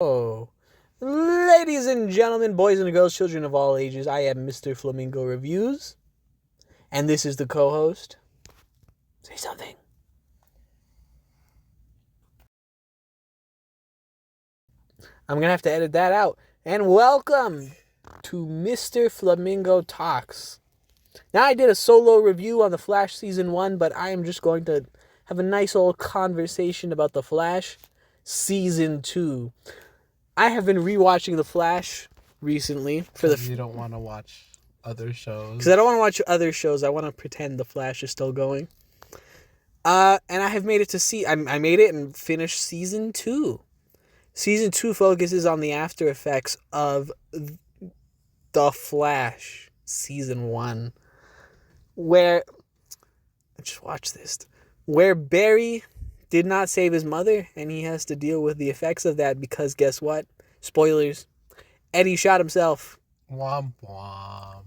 Oh, ladies and gentlemen, boys and girls, children of all ages, I am Mr.Flamingo Reviews, and this is the co-host. Say something. I'm going to have to edit that out. And welcome to Mr.Flamingo Talks. Now, I did a solo review on The Flash Season 1, but I am just going to have a nice old conversation about The Flash Season 2. I have been rewatching The Flash recently You don't want to watch other shows. Because I don't want to watch other shows. I want to pretend The Flash is still going. And I have made it to I made it and finished Season 2. Season 2 focuses on the after effects of The Flash Season 1. Where, just watch this, where Barry did not save his mother, and he has to deal with the effects of that because guess what? Spoilers. Eddie shot himself. Womp womp.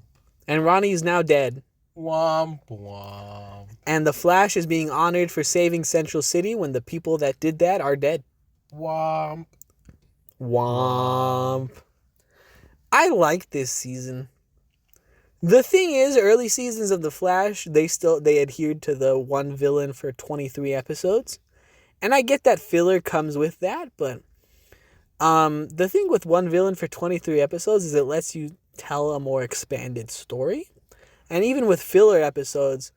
And Ronnie is now dead. Womp womp. And the Flash is being honored for saving Central City when the people that did that are dead. Womp. Womp. I like this season. The thing is, early seasons of The Flash, they adhered to the one villain for 23 episodes. And I get that filler comes with that, but the thing with one villain for 23 episodes is it lets you tell a more expanded story. And even with filler episodes,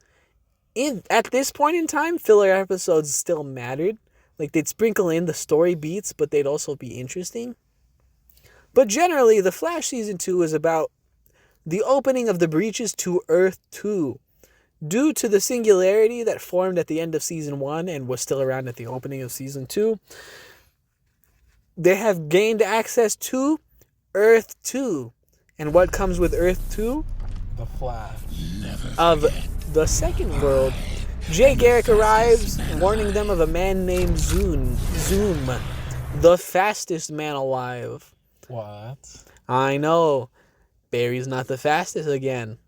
at this point in time, filler episodes still mattered. Like, they'd sprinkle in the story beats, but they'd also be interesting. But generally, The Flash Season 2 is about the opening of the breaches to Earth 2. Due to the singularity that formed at the end of Season 1 and was still around at the opening of Season 2, they have gained access to Earth 2. And what comes with Earth 2? The Flash. Of the second world. Jay Garrick arrives, warning them of a man named Zoom, the fastest man alive. What? I know. Barry's not the fastest again.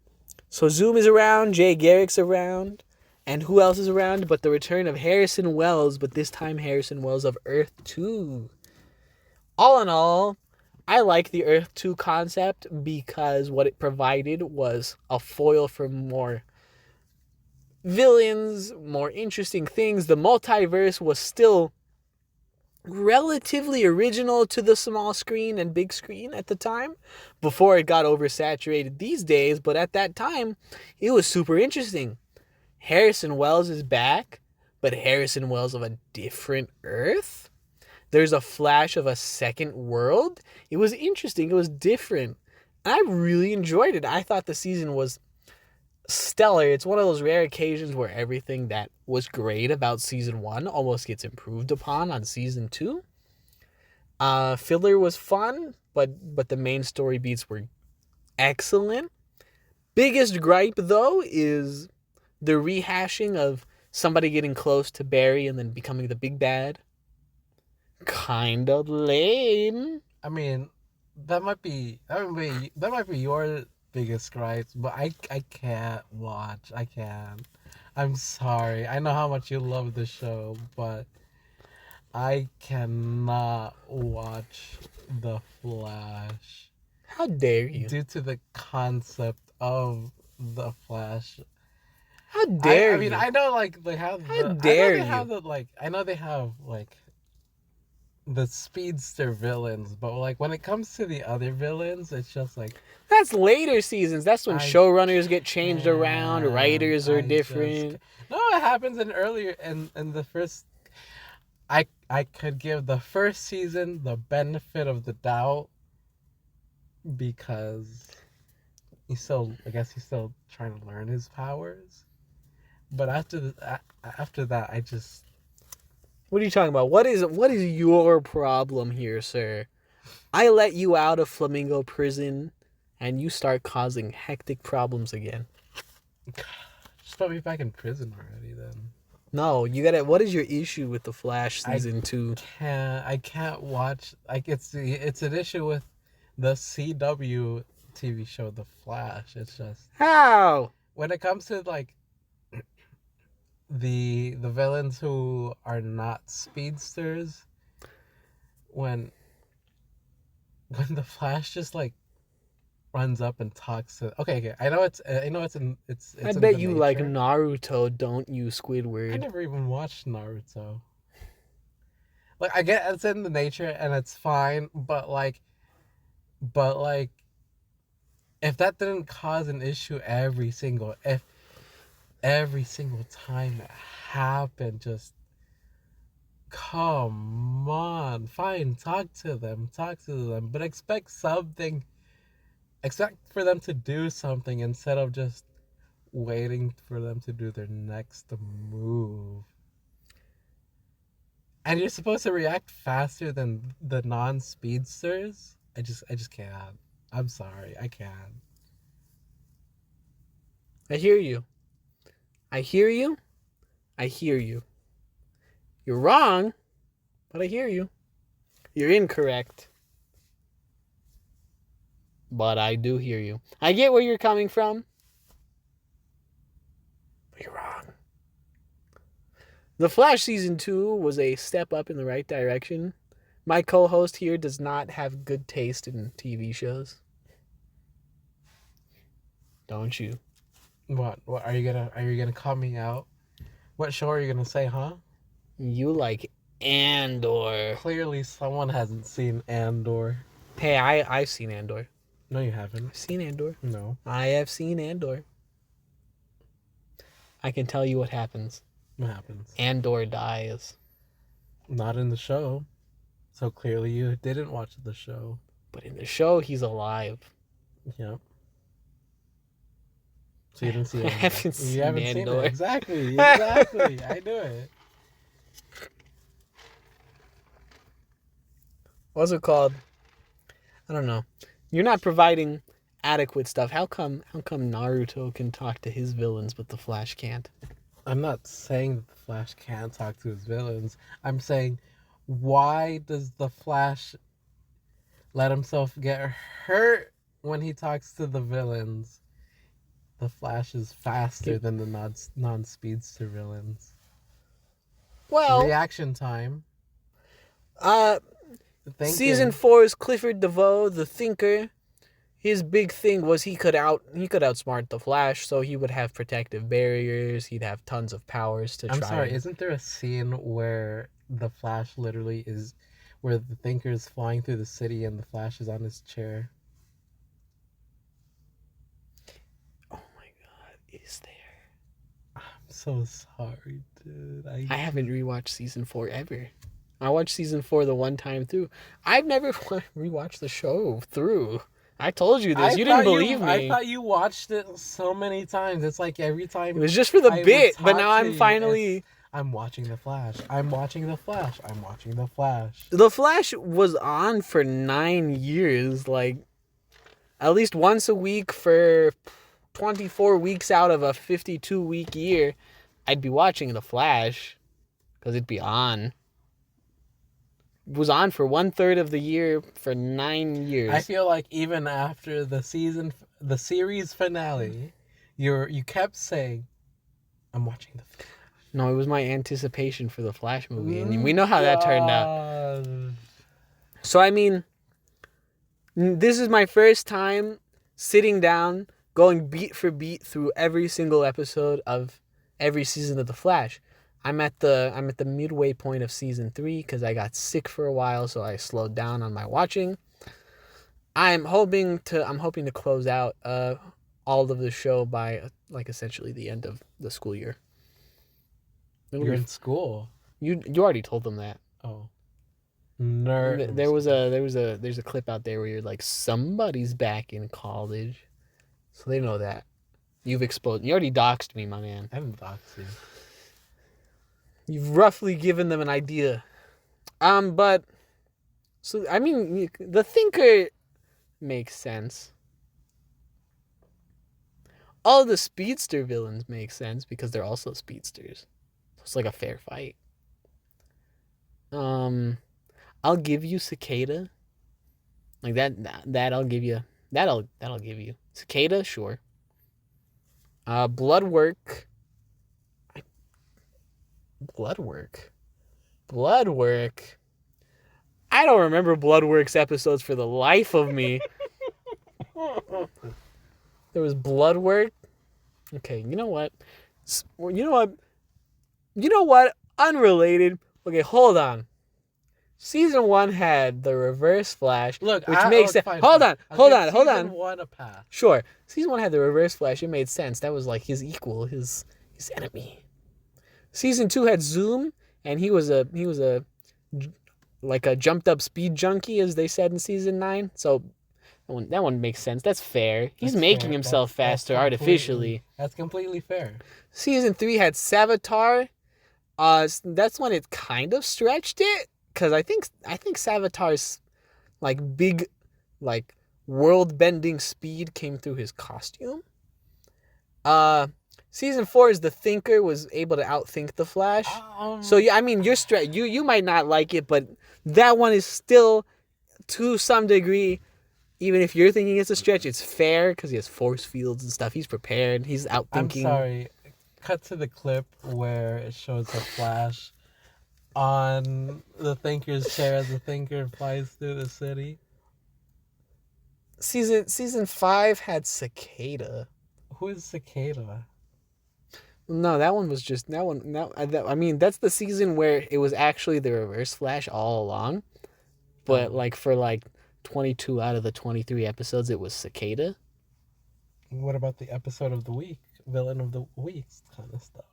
So Zoom is around, Jay Garrick's around, and who else is around but the return of Harrison Wells, but this time Harrison Wells of Earth 2. All in all, I like the Earth 2 concept because what it provided was a foil for more villains, more interesting things. The multiverse was still relatively original to the small screen and big screen at the time before it got oversaturated these days, but at that time it was super interesting. Harrison Wells is back, but Harrison Wells of a different Earth. There's a flash of a second world. It was interesting. It was different. I really enjoyed it. I thought the season was stellar. It's one of those rare occasions where everything that was great about Season 1 almost gets improved upon on Season 2. Filler was fun, but the main story beats were excellent. Biggest gripe, though, is the rehashing of somebody getting close to Barry and then becoming the big bad. Kind of lame. I mean, that might be your biggest gripes, but I can't watch. I can't. I'm sorry. I know how much you love the show, but I cannot watch The Flash. How dare you? Due to the concept of The Flash. How dare you? I mean, I know, like, they have How dare you? I know they have, like, the speedster villains, but, like, when it comes to the other villains, it's just, like... That's later seasons. That's when showrunners get changed around, writers are different. No, it happens in the first... I could give the first season the benefit of the doubt because he's still trying to learn his powers. But after that, I just... What are you talking about? What is your problem here, sir? I let you out of Flamingo prison, and you start causing hectic problems again. Just put me back in prison already, then. No, you gotta. What is your issue with The Flash Season 2? I can't watch. Like, it's an issue with the CW TV show The Flash. It's just How? when it comes to, like, the villains who are not speedsters, when when the Flash just like runs up and talks to. Okay. I It's in bet the you like nature. Naruto, don't you, I Squidward? never even watched Naruto. Like I get it's in the nature and it's fine, but like if that didn't cause an issue if every single time it happened, just come on, fine, talk to them, but expect for them to do something instead of just waiting for them to do their next move. And you're supposed to react faster than the non-speedsters. I just can't. I'm sorry, I can't. I hear you. I hear you. I hear you. You're wrong, but I hear you. You're incorrect, but I do hear you. I get where you're coming from, but you're wrong. The Flash season 2 was a step up in the right direction. My co-host here does not have good taste in TV shows. Don't you? What are you gonna call me out? What show are you gonna say, huh? You like Andor. Clearly, someone hasn't seen Andor. Hey, I've seen Andor. No, you haven't. I've seen Andor. No. I have seen Andor. I can tell you what happens. What happens? Andor dies. Not in the show. So clearly, you didn't watch the show. But in the show, he's alive. Yep. So you didn't see I Andor. haven't seen You haven't seen Andor. it. Exactly. I knew it. What's it called? I don't know. You're not providing adequate stuff. How come Naruto can talk to his villains but the Flash can't? I'm not saying that the Flash can't talk to his villains. I'm saying, why does the Flash let himself get hurt when he talks to the villains? The Flash is faster than the non-speedster villains. Well, Reaction time. Season 4's Clifford DeVoe, the Thinker. His big thing was he could outsmart the Flash, so he would have protective barriers. He'd have tons of powers to try. I'm sorry, isn't there a scene where the Flash literally is, where the Thinker is flying through the city and the Flash is on his chair? Oh my God, is there? I'm so sorry, dude. I haven't rewatched season 4 ever. I watched season 4 the one time through. I've never rewatched the show through. I told you this. You didn't believe me. I thought you watched it so many times. It's like every time. It was just for the I bit, would but talk now to I'm you, finally. I'm watching the Flash. I'm watching the Flash. I'm watching the Flash. The Flash was on for 9 years, like at least once a week for 24 weeks out of a 52-week year. I'd be watching The Flash because it'd be on. It was on for 1/3 of the year for 9 years. I feel like even after the series finale, you kept saying, "I'm watching the Flash." No, it was my anticipation for the Flash movie, and we know how that turned out. So I mean, this is my first time sitting down, going beat for beat through every single episode of every season of The Flash. I'm at the midway point of season 3 because I got sick for a while, so I slowed down on my watching. I'm hoping to close out all of the show by like essentially the end of the school year. You're in school. You already told them that. Oh, nerd. There's a clip out there where you're like, somebody's back in college, so they know that. You've exposed. You already doxed me, my man. I haven't doxed you. You've roughly given them an idea. But so I mean, the Thinker makes sense. All the speedster villains make sense because they're also speedsters. So it's like a fair fight. I'll give you Cicada. Like that I'll give you. That'll give you. Cicada, sure. Bloodwork. Bloodwork. I don't remember Bloodworks episodes for the life of me. There was Bloodwork. Okay, you know what? You know what? You know what? Unrelated. Okay, hold on. Season 1 had the Reverse Flash, Look, which makes sense. Hold on. Season 1 a pass. Sure, Season 1 had the Reverse Flash. It made sense. That was like his equal, his enemy. Season 2 had Zoom, and he was a like a jumped up speed junkie, as they said in Season 9. So that one makes sense. That's fair. He's making himself faster artificially. That's completely fair. Season 3 had Savitar. That's when it kind of stretched it, because I think Savitar's like big, like world bending speed came through his costume. Season 4 is the Thinker was able to outthink the Flash. So yeah, I mean you might not like it, but that one is still to some degree, even if you're thinking it's a stretch, it's fair because he has force fields and stuff. He's prepared. He's outthinking. I'm sorry. Cut to the clip where it shows the Flash on the Thinker's chair as the Thinker flies through the city. Season 5 had Cicada. Who is Cicada? No, that one was just that one. I mean, that's the season where it was actually the Reverse Flash all along, but like for like 22 out of the 23 episodes, it was Cicada. What about the episode of the week, villain of the week kind of stuff?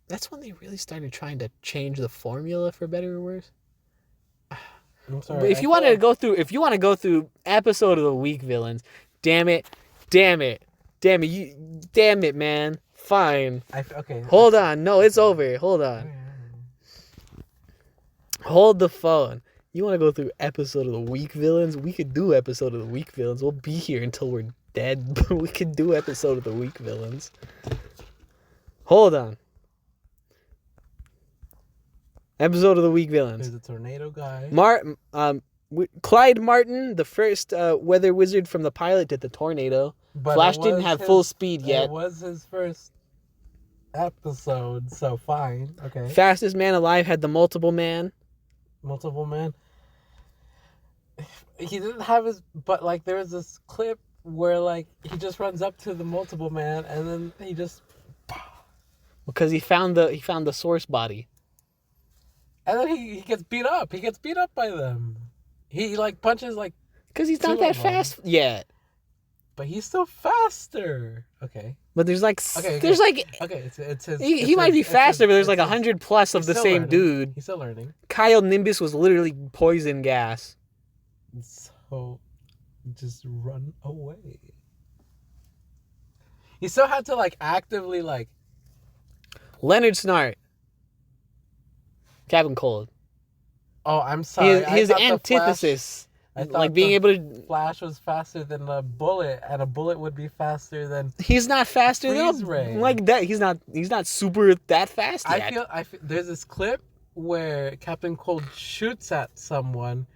That's when they really started trying to change the formula for better or worse. I'm sorry. But if you want to go through episode of the week villains, damn it, man. Fine. Okay. Hold on. No, it's over. Hold on. Hold the phone. You want to go through episode of the week villains? We could do episode of the week villains. We'll be here until we're dead, but we could do episode of the week villains. Hold on. Episode of the week villains. There's a tornado guy. Clyde Martin, the first weather wizard from the pilot, did the tornado. But Flash didn't have full speed yet. It was his first episode, so fine. Okay. Fastest man alive had the multiple man. Multiple man. He didn't have his, but like there was this clip where like he just runs up to the multiple man and then he just. Because he found the source body. And then he gets beat up. He gets beat up by them. He like punches like. Because he's not that fast yet. But he's still faster. Okay. But there's like it's his. He might be faster, but there's like 100 plus of the same dude. He's still learning. Kyle Nimbus was literally poison gas. So, just run away. He still had to like actively like. Leonard Snart. Captain Cold. Oh, I'm sorry. His antithesis. I thought like being able to. Flash was faster than a bullet, and a bullet would be faster than. He's not faster than like that. He's not super that fast yet. I feel there's this clip where Captain Cold shoots at someone,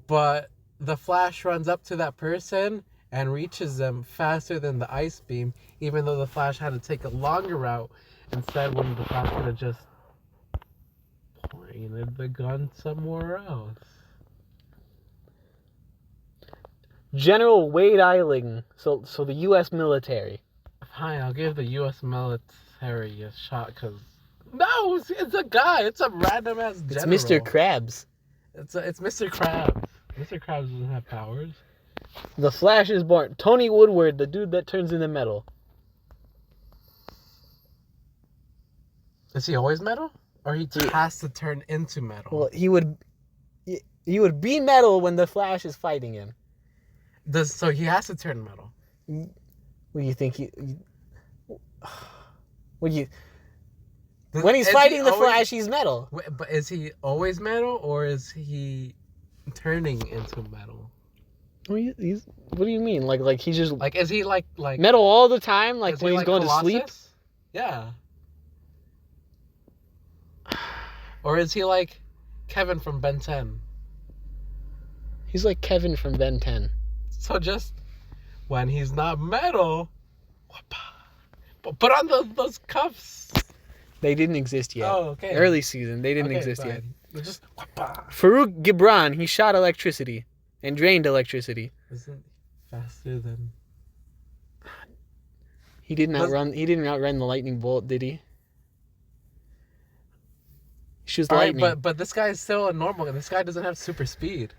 but the Flash runs up to that person and reaches them faster than the ice beam, even though the Flash had to take a longer route. Instead, when the Flash could have just pointed the gun somewhere else. General Wade Eiling, so the U.S. military. Fine, I'll give the U.S. military a shot, because... No, it's a guy. It's a random-ass general. It's Mr. Krabs. It's Mr. Krabs. Mr. Krabs doesn't have powers. The Flash is born. Tony Woodward, the dude that turns into metal. Is he always metal? Or he has to turn into metal? Well, he would be metal when the Flash is fighting him. So he has to turn metal. What do you think when he's fighting the Flash, he's metal. But is he always metal, or is he turning into metal? What do you mean? Like he's just like, is he like metal all the time? Like when he's going to sleep? Yeah. Or is he like Kevin from Ben 10? He's like Kevin from Ben 10. So just when he's not metal, put on those cuffs. They didn't exist yet. Oh, okay. Early season, they didn't exist yet. Just whapa. Farouk Gibran, he shot electricity and drained electricity. Isn't faster than... He didn't outrun the lightning bolt, did he? He shoots lightning. Right, but this guy is still a normal guy. This guy doesn't have super speed.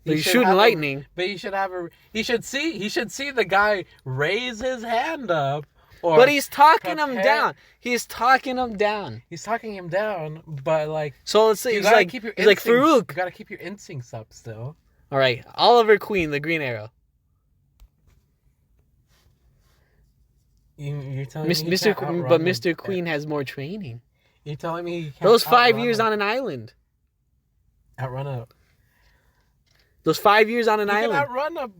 He's shooting lightning. But he should have a... He should see the guy raise his hand up. But he's talking him down. He's talking him down. He's talking him down, but like... So let's say he's like Farouk. You gotta keep your instincts up still. All right, Oliver Queen, the Green Arrow. You're telling me Mr. Queen has more training. You're telling me he can't Those 5 years on an island. Outrun a... Those 5 years on an You island. can outrun a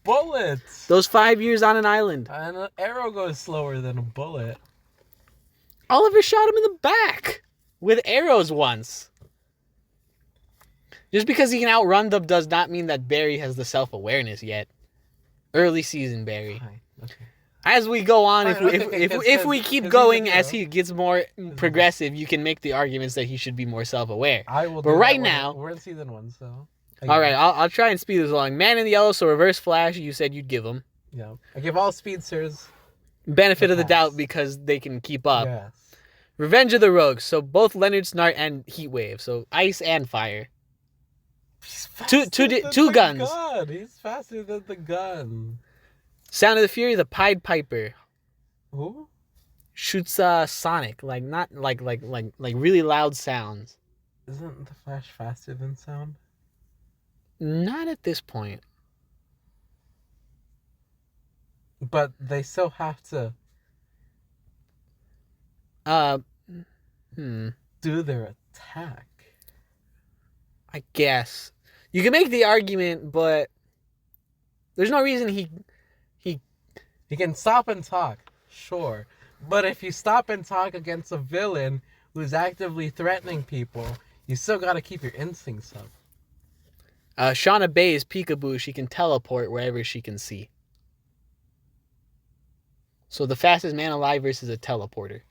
bullet. Those 5 years on an island. And an arrow goes slower than a bullet. Oliver shot him in the back with arrows once. Just because he can outrun them does not mean that Barry has the self-awareness yet. Early season Barry. Fine. Okay. As we go on, if we keep going as he gets more progressive, you can make the arguments that he should be more self-aware. I will. But right now, we're in season 1, so. All right, I'll try and speed this along. Man in the Yellow, so Reverse Flash, you said you'd give him. Yeah, I give all speedsters benefit of the doubt because they can keep up. Yes. Revenge of the Rogues, so both Leonard Snart and Heatwave, so ice and fire. Two guns. God, he's faster than the gun. Sound of the Fury, the Pied Piper. Who? Shoots sonic, like not like really loud sounds. Isn't the Flash faster than sound? Not at this point. But they still have to do their attack. I guess. You can make the argument, but there's no reason he can stop and talk, sure. But if you stop and talk against a villain who's actively threatening people, you still gotta keep your instincts up. Shauna Bay is Peekaboo. She can teleport wherever she can see. So the fastest man alive versus a teleporter.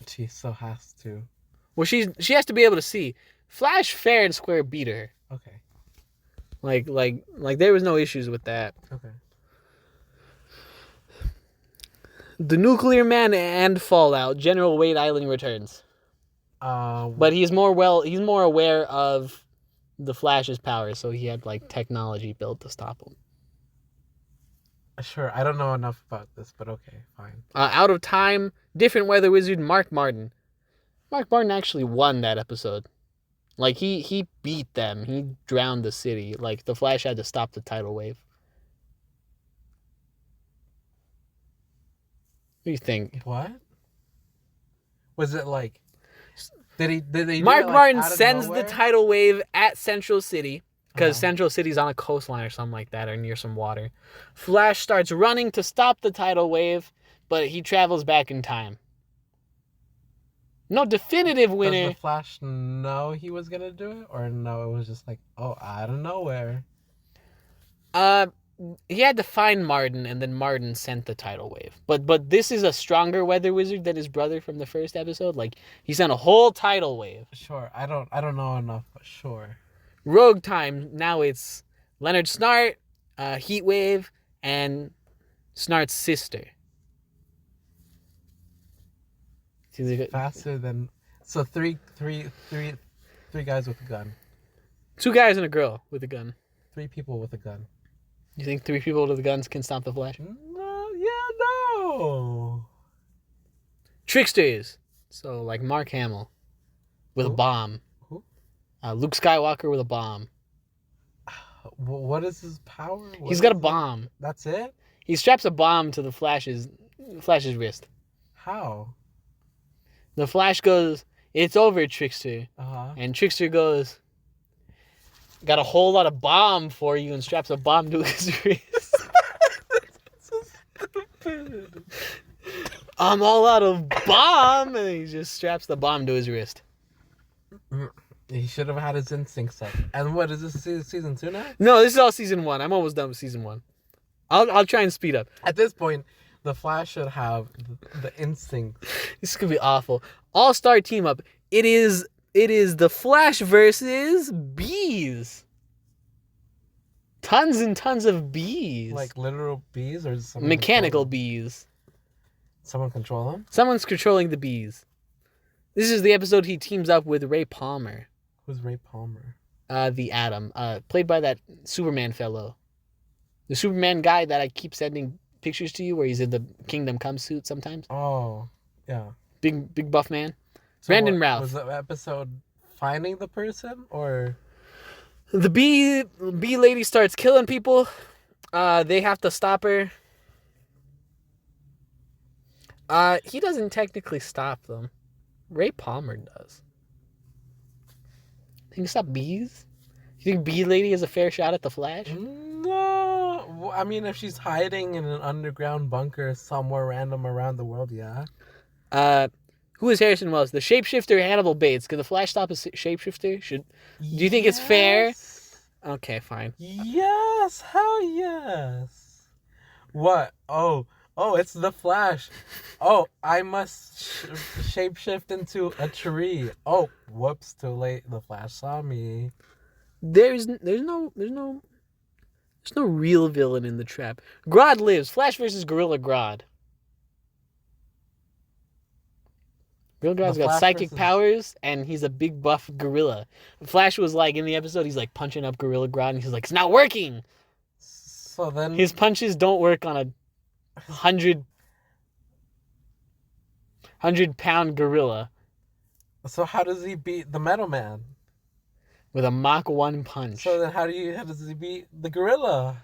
She still has to. Well, she has to be able to see. Flash fair and square beat her. Okay. Like there was no issues with that. Okay. The Nuclear Man and Fallout. General Wade Island returns. But he's more aware of the Flash's powers, so he had like technology built to stop him. Sure, I don't know enough about this, but okay, fine. Out of Time, different weather wizard Mark Martin. Mark Martin actually won that episode. Like he beat them. He drowned the city. Like the Flash had to stop the tidal wave. What do you think? What? Was it like? Did they? Mark Martin sends nowhere? the tidal wave at Central City because Central City's on a coastline or something like that, or near some water. Flash starts running to stop the tidal wave, but he travels back in time. No definitive winner. Does the Flash know he was gonna do it, or no? It was just like, oh, out of nowhere. He had to find Martin, and then Martin sent the tidal wave. But this is a stronger weather wizard than his brother from the first episode. Like he sent a whole tidal wave. Sure, I don't know enough, but sure. Rogue Time. Now it's Leonard Snart, Heatwave, and Snart's sister. Faster than three guys with a gun. 2 guys and a girl with a gun. 3 people with a gun. You think 3 people with guns can stop the Flash? No. Tricksters. So like Mark Hamill with a bomb. Who? Luke Skywalker with a bomb. What is his power? He's got a bomb. That's it? He straps a bomb to the Flash's wrist. How? The Flash goes, "It's over, Trickster." Uh-huh. And Trickster goes, "Got a whole lot of bomb for you," and straps a bomb to his wrist. So stupid. I'm all out of bomb, and he just straps the bomb to his wrist. He should have had his instincts up. And what is this, season 2 now? No, this is all season 1. I'm almost done with season 1. I'll try and speed up. At this point, the Flash should have the instinct. This is gonna be awful. All-star team up. It is the Flash versus bees. Tons and tons of bees. Like literal bees or someone Mechanical bees. Someone control them? Someone's controlling the bees. This is the episode he teams up with Ray Palmer. Who's Ray Palmer? The Atom. Played by that Superman fellow. The Superman guy that I keep sending pictures to you where he's in the Kingdom Come suit sometimes. Oh, yeah. Big buff man. So Brandon Routh. Was the episode finding the person or? The bee lady starts killing people. They have to stop her. He doesn't technically stop them. Ray Palmer does. Think you stop bees? You think Bee Lady has a fair shot at the Flash? No. I mean, if she's hiding in an underground bunker somewhere random around the world, yeah. Who is Harrison Wells? The shapeshifter Hannibal Bates. Can the Flash stop a shapeshifter? Do you think it's fair? Okay, fine. Yes. Hell yes. What? Oh, it's the Flash. Oh, I must shapeshift into a tree. Oh, whoops, too late. The Flash saw me. There's no real villain in the trap. Grodd lives. Flash versus Gorilla Grodd. Gorilla Grodd's got psychic powers, and he's a big buff gorilla. Flash was like, in the episode, he's like punching up Gorilla Grodd, and he's like, it's not working! So then... His punches don't work on a 100-pound gorilla. So how does he beat the Metal Man? With a Mach 1 punch. So then how does he beat the gorilla?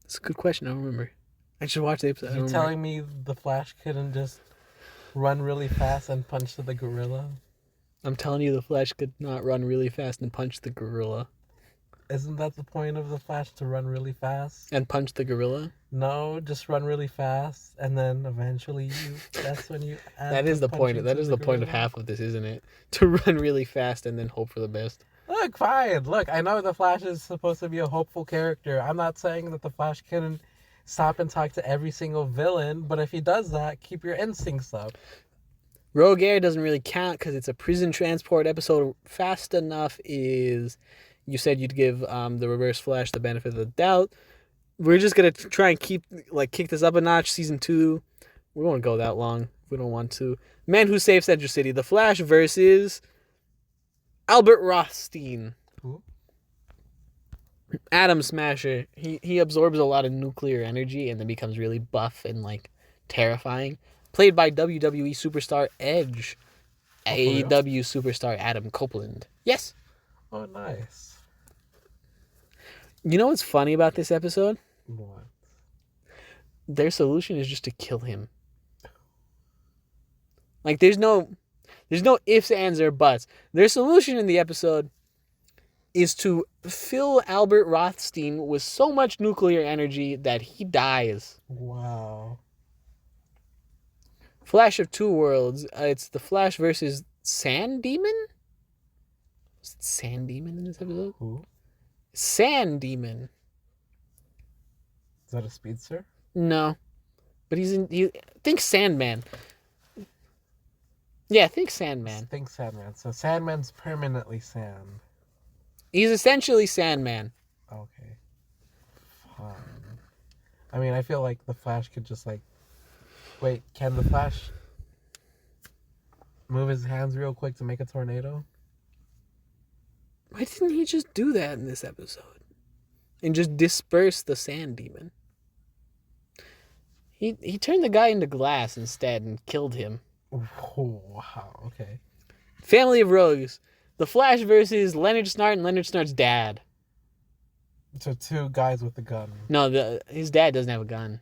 That's a good question. I don't remember. I should watch the episode. You're telling me the Flash couldn't just run really fast and punch the gorilla? I'm telling you the Flash could not run really fast and punch the gorilla. Isn't that the point of the Flash, to run really fast? And punch the gorilla? No, just run really fast, and then eventually that's when you add That is the point. That is the point of half of this, isn't it? To run really fast and then hope for the best. Look, fine. Look, I know the Flash is supposed to be a hopeful character. I'm not saying that the Flash can stop and talk to every single villain, but if he does that, keep your instincts up. Rogue Air doesn't really count because it's a prison transport episode. Fast Enough is... You said you'd give the Reverse Flash the benefit of the doubt. We're just going to try and kick this up a notch. Season 2. We won't go that long. We don't want to. Man Who Saved Central City. The Flash versus Albert Rothstein. Who? Atom Smasher. He absorbs a lot of nuclear energy and then becomes really buff and terrifying. Played by WWE superstar Edge. AEW superstar Adam Copeland. Yes. Oh, nice. You know what's funny about this episode? What? Their solution is just to kill him. There's no ifs, ands, or buts. Their solution in the episode is to fill Albert Rothstein with so much nuclear energy that he dies. Wow. Flash of Two Worlds. It's the Flash versus Sand Demon? Is it Sand Demon in this episode? Who? Sand Demon. Is that a speedster? No. But think Sandman. Yeah, think Sandman. Think Sandman. So Sandman's permanently sand. He's essentially Sandman. Okay. Fine. I mean, I feel like the Flash could just Wait, can the Flash move his hands real quick to make a tornado? Why didn't he just do that in this episode? And just disperse the Sand Demon? He turned the guy into glass instead and killed him. Oh, wow, okay. Family of Rogues. The Flash versus Leonard Snart and Leonard Snart's dad. So two guys with a gun. No, his dad doesn't have a gun.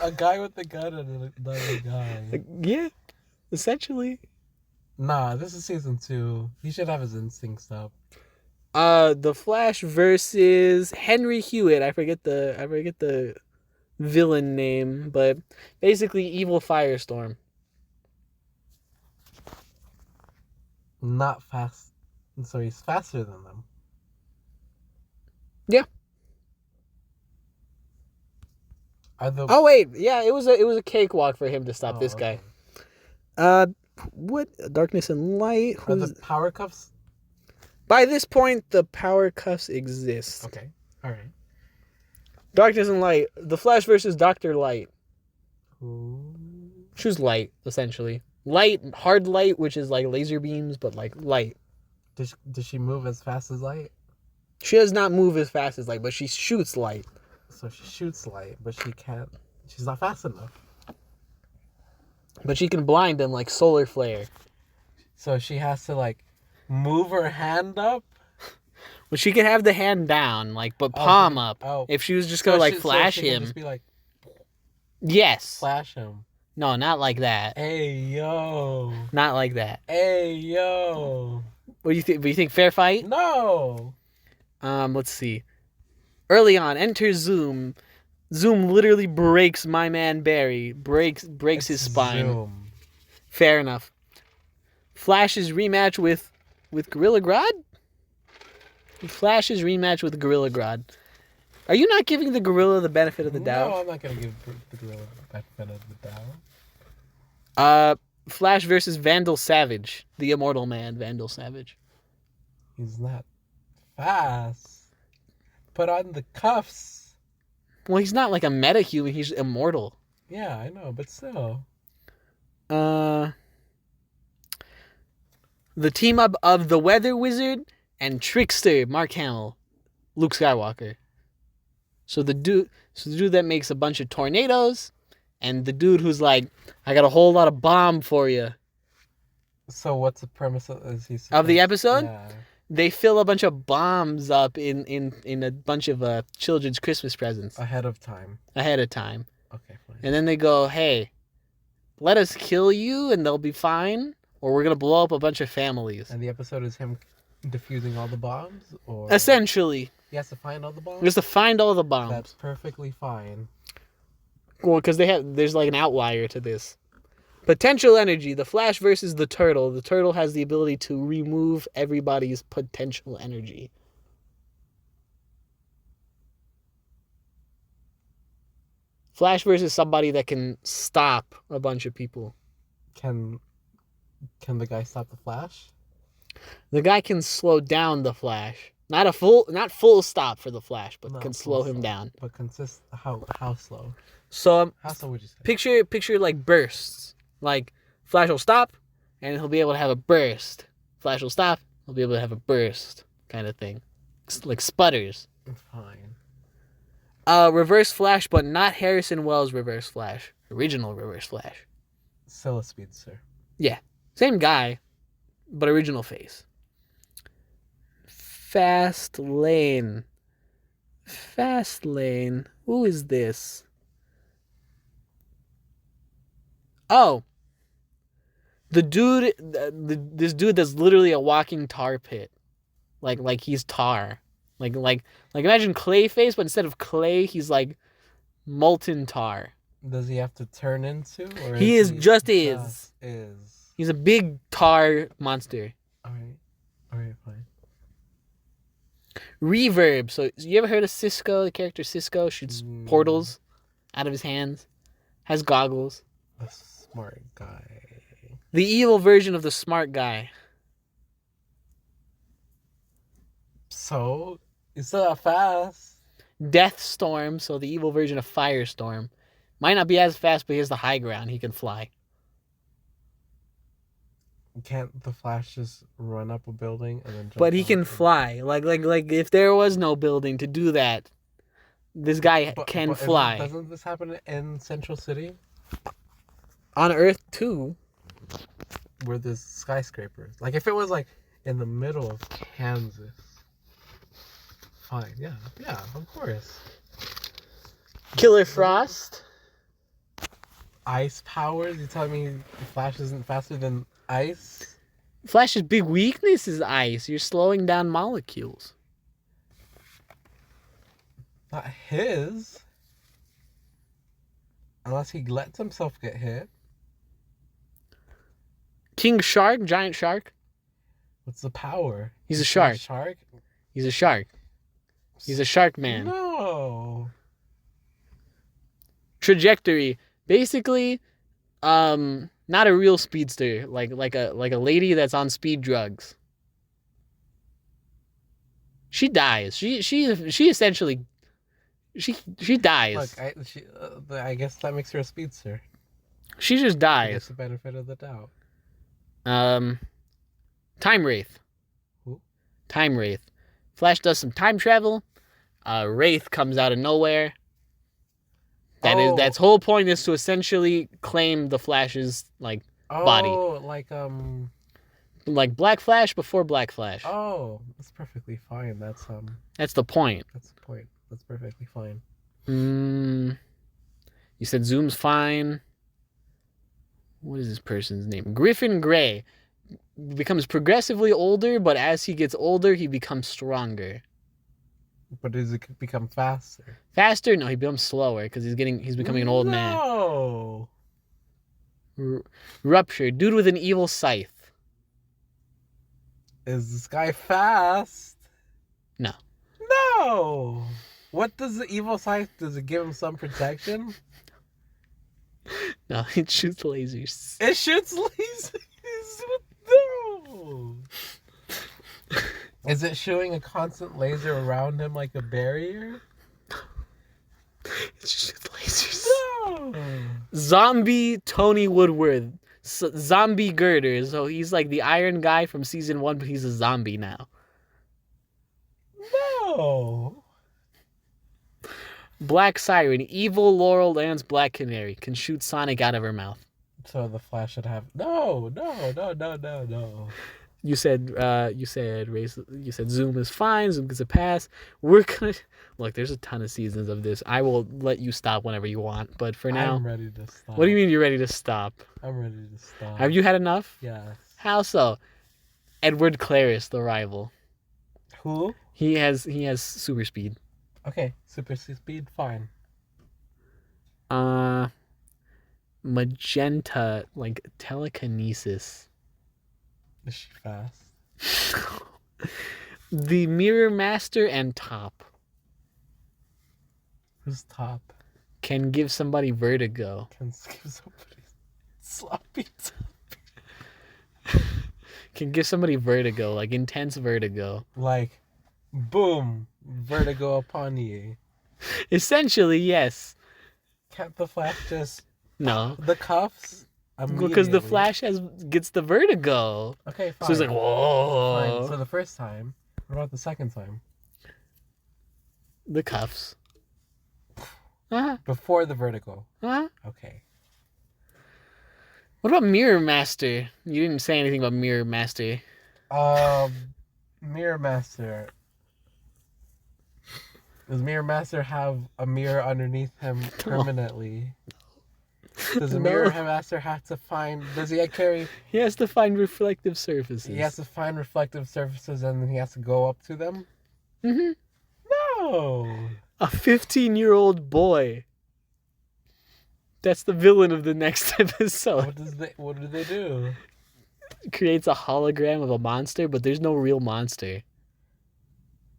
A guy with a gun and another guy. Yeah, essentially. Nah, this is season 2. He should have his instincts up. The Flash versus Henry Hewitt. I forget the villain name, but basically Evil Firestorm. Not fast. So he's faster than them. Yeah. Are the Oh wait, yeah, it was a cakewalk for him to stop this guy. okay. What darkness and light? Are the power cuffs? By this point, the power cuffs exist. Okay, all right. Darkness and light. The Flash versus Doctor Light. Ooh. Choose light, essentially. Light, hard light, which is like laser beams, but like light. Does she move as fast as light? She does not move as fast as light, but she shoots light. So she shoots light, but she can't. She's not fast enough. But she can blind them like solar flare. So she has to like move her hand up. Well, she can have the hand down, like, but palm up. Oh. If she was just gonna like flash so she him. Can just be like, Yes. flash him. No, not like that. Hey yo. Not like that. Hey yo. What do you think? Do you think fair fight? No. Let's see. Early on, enter Zoom. Zoom literally breaks my man Barry. Breaks his spine. Zoom. Fair enough. Flash's rematch with Gorilla Grodd? Flash's rematch with Gorilla Grodd. Are you not giving the gorilla the benefit of the doubt? No, I'm not gonna give the gorilla the benefit of the doubt. Flash versus Vandal Savage, the immortal man, Vandal Savage. He's not fast. Put on the cuffs. Well, he's not like a metahuman. He's immortal. Yeah, I know, but still. The team up of the Weather Wizard and Trickster, Mark Hamill, Luke Skywalker. So the dude that makes a bunch of tornadoes, and the dude who's like, I got a whole lot of bomb for you. So what's the premise of the episode? Yeah. They fill a bunch of bombs up in a bunch of children's Christmas presents ahead of time. Okay, fine. And then they go, hey, let us kill you and they'll be fine, or we're gonna blow up a bunch of families. And the episode is him defusing all the bombs, or essentially. He has to find all the bombs? He has to find all the bombs. That's perfectly fine. Well, because there's like an outlier to this. Potential energy. The Flash versus the Turtle. The Turtle has the ability to remove everybody's potential energy. Flash versus somebody that can stop a bunch of people. Can the guy stop the Flash? The guy can slow down the Flash. Not full stop for the Flash, but can slow him down. But how slow? So how slow would you say? Picture like bursts. Like Flash will stop, and he'll be able to have a burst. Flash will stop, he'll be able to have a burst, kind of thing. It's like sputters. Fine. Reverse Flash, but not Harrison Wells' Reverse Flash. Original Reverse Flash. Still a speedster. Yeah, same guy, but original face. Fast Lane. Who is this? Oh. The dude, this dude that's literally a walking tar pit. Like he's tar. Like imagine Clayface, but instead of clay, he's like molten tar. Does he have to turn into? Or he is. Is. He's a big tar monster. Alright, fine. Reverb. So you ever heard of Cisco? The character Cisco shoots portals out of his hands. Has goggles. A smart guy. The evil version of the smart guy. So he's still not fast. Deathstorm. So the evil version of Firestorm. Might not be as fast, but he has the high ground. He can fly. Can't the Flash just run up a building and then jump? But he can fly. Like if there was no building to do that, this guy can fly. Doesn't this happen in Central City? On Earth too. Where there's skyscrapers. Like if it was like in the middle of Kansas. Fine, yeah, of course. Killer Frost. Ice powers? You telling me the Flash isn't faster than ice? Flash's big weakness is ice. You're slowing down molecules. Not his. Unless he lets himself get hit. King Shark, giant shark. What's the power? He's a shark. He's a shark. He's a shark man. No. trajectory. Basically, not a real speedster, like a lady that's on speed drugs. She dies. She essentially she dies. Look, I guess that makes her a speedster. She just She dies. gets the benefit of the doubt. Time Wraith. Who? Time Wraith. Flash does some time travel. Wraith comes out of nowhere. That's whole point is to essentially claim the Flash's body. Oh, Like Black Flash before Black Flash. Oh, that's perfectly fine. That's the point. That's the point. That's perfectly fine. You said Zoom's fine. What is this person's name? Griffin Gray becomes progressively older, but as he gets older, he becomes stronger. But does it become faster? Faster? No, he becomes slower because he's becoming an old man. No. Rupture, dude with an evil scythe. Is this guy fast? No. No. What does the evil scythe? Does it give him some protection? No, it shoots lasers. It shoots lasers. No. Is it shooting a constant laser around him like a barrier? It shoots lasers. No. Zombie Tony Woodward. Zombie Girder. So he's like the Iron Guy from season 1, but he's a zombie now. No. Black Siren. Evil Laurel Lance Black Canary. Can shoot Sonic out of her mouth. So the Flash should have... No. You said Zoom is fine. Zoom gets a pass. We're gonna look. There's a ton of seasons of this. I will let you stop whenever you want. But for now, I'm ready to stop. What do you mean you're ready to stop? I'm ready to stop. Have you had enough? Yes. How so? Edward Claris, the rival. Who? He has super speed. Okay, super speed, fine. Magenta, like telekinesis. Is she fast? The Mirror Master and Top Who's Top? can give somebody vertigo. Can give somebody sloppy top. Can give somebody vertigo, like intense vertigo. Like, boom, vertigo upon ye. Essentially, yes. Can't the Flash just... No. The cuffs? Because the Flash gets the vertigo. Okay, fine. So he's like, whoa. Fine. So the first time. What about the second time? The cuffs. Uh-huh. Before the vertigo. Uh-huh. Okay. What about Mirror Master? You didn't say anything about Mirror Master. Mirror Master. Does Mirror Master have a mirror underneath him permanently? Does the Mirror Master have to find... Does he carry... He has to find reflective surfaces. He has to find reflective surfaces and then he has to go up to them? Mm-hmm. No! A 15-year-old boy. That's the villain of the next episode. What do they do? Creates a hologram of a monster, but there's no real monster.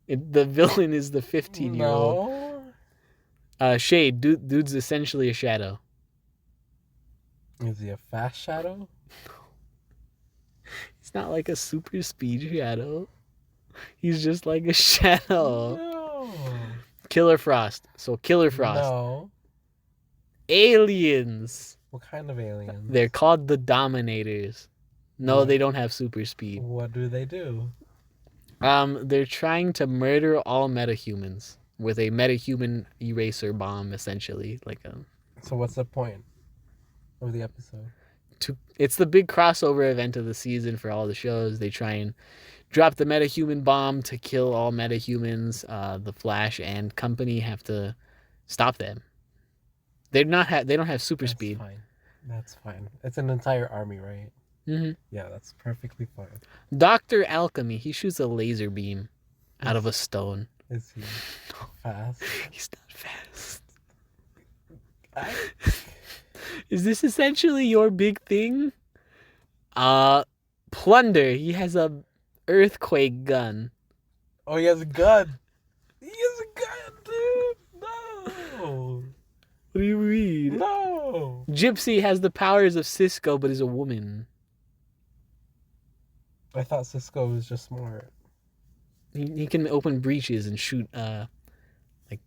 The villain is the 15-year-old. No. Shade. Dude's essentially a shadow. Is he a fast shadow? He's not like a super speed shadow. He's just like a shadow. No. Killer Frost. So Killer Frost. No. Aliens. What kind of aliens? They're called the Dominators. No, they don't have super speed. What do they do? They're trying to murder all metahumans with a metahuman eraser bomb, essentially. So what's the point of the episode? It's the big crossover event of the season for all the shows. They try and drop the metahuman bomb to kill all metahumans. The Flash and company have to stop them. They don't have super speed. That's fine. It's an entire army, right? Mm-hmm. Yeah, that's perfectly fine. Dr. Alchemy, he shoots a laser beam out of a stone. Is he fast? He's not fast. Is this essentially your big thing? Plunder, he has a earthquake gun. Oh, he has a gun. He has a gun, dude. No. What do you mean? No. Gypsy has the powers of Cisco, but is a woman. I thought Cisco was just smart. He can open breaches and shoot like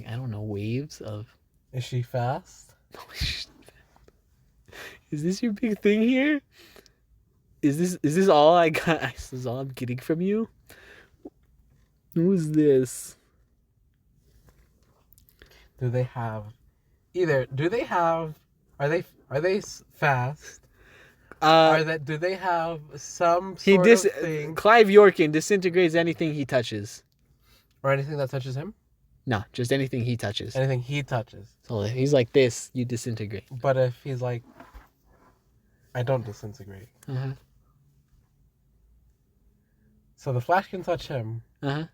I don't know, waves of. Is she fast? Is this your big thing here? Is this all I got? This is all I'm getting from you? Who's this? Do they have are they fast? Do they have some sort of thing Clive Yorkin disintegrates anything he touches. or anything that touches him? No, just anything he touches. Anything he touches. So if he's like this, you disintegrate. But if he's like, I don't disintegrate. Uh-huh. So the Flash can touch him. Uh-huh.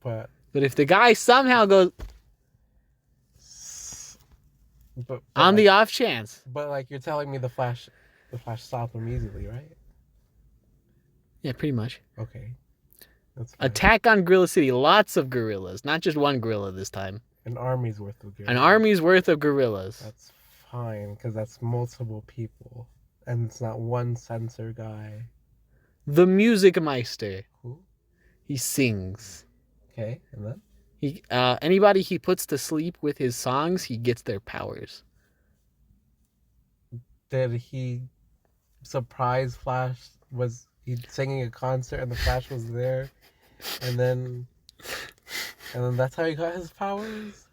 But if the guy somehow goes but on the off chance. But like you're telling me the Flash stopped him easily, right? Yeah, pretty much. Okay. That's fine. Attack on Gorilla City. Lots of gorillas. Not just one gorilla this time. An army's worth of gorillas. An army's worth of gorillas. That's fine, because that's multiple people. And it's not one censor guy. The Music Meister. Who? He sings. Okay, and then? Anybody he puts to sleep with his songs, he gets their powers. Did he surprise Flash? Was he singing a concert and the Flash was there? And then that's how he got his powers?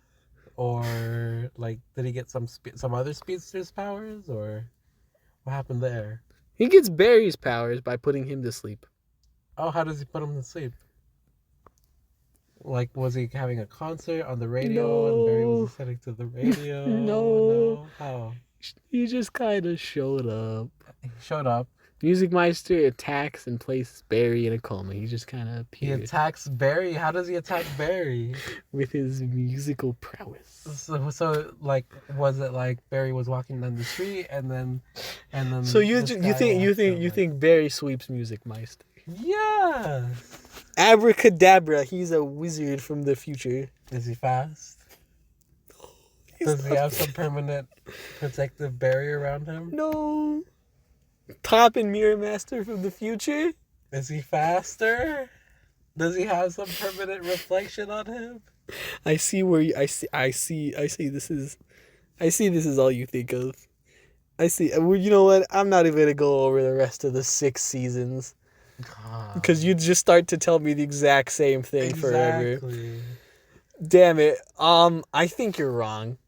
Or like did he get some other speedster's powers, or what happened there? He gets Barry's powers by putting him to sleep. Oh, how does he put him to sleep? Like, was he having a concert on the radio and Barry was listening to the radio? No. How? He just kind of showed up. He showed up. Music Meister attacks and places Barry in a coma. He just kind of appeared. He attacks Barry? How does he attack Barry? With his musical prowess. So like, was it like Barry was walking down the street and then? So you think Barry sweeps Music Meister? Yeah. Abracadabra. He's a wizard from the future. Is he fast? Does he have some permanent protective barrier around him? No. Top and Mirror Master from the future? Is he faster? Does he have some permanent reflection on him? I see this is all you think of. I see. You know what? I'm not even gonna go over the rest of the 6 seasons. Because you just start to tell me the exact same thing forever. Damn it. I think you're wrong.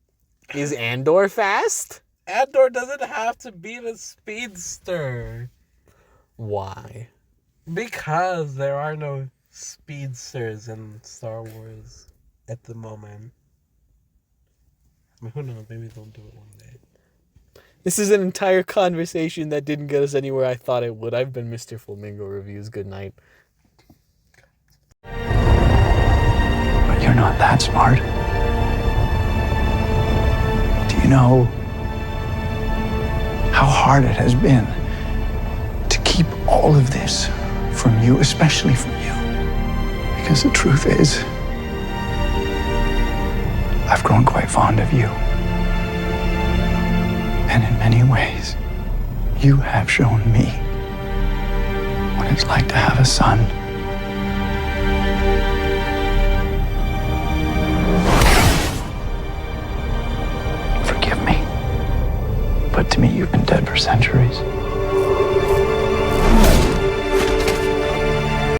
Is Andor fast? Andor doesn't have to be the speedster. Why? Because there are no speedsters in Star Wars at the moment. I mean, who knows? Maybe they'll do it one day. This is an entire conversation that didn't get us anywhere I thought it would. I've been Mr. Flamingo Reviews. Good night. But you're not that smart. Do you know how hard it has been to keep all of this from you, especially from you? Because the truth is, I've grown quite fond of you. And in many ways, you have shown me what it's like to have a son. Forgive me, but to me, you've been dead for centuries.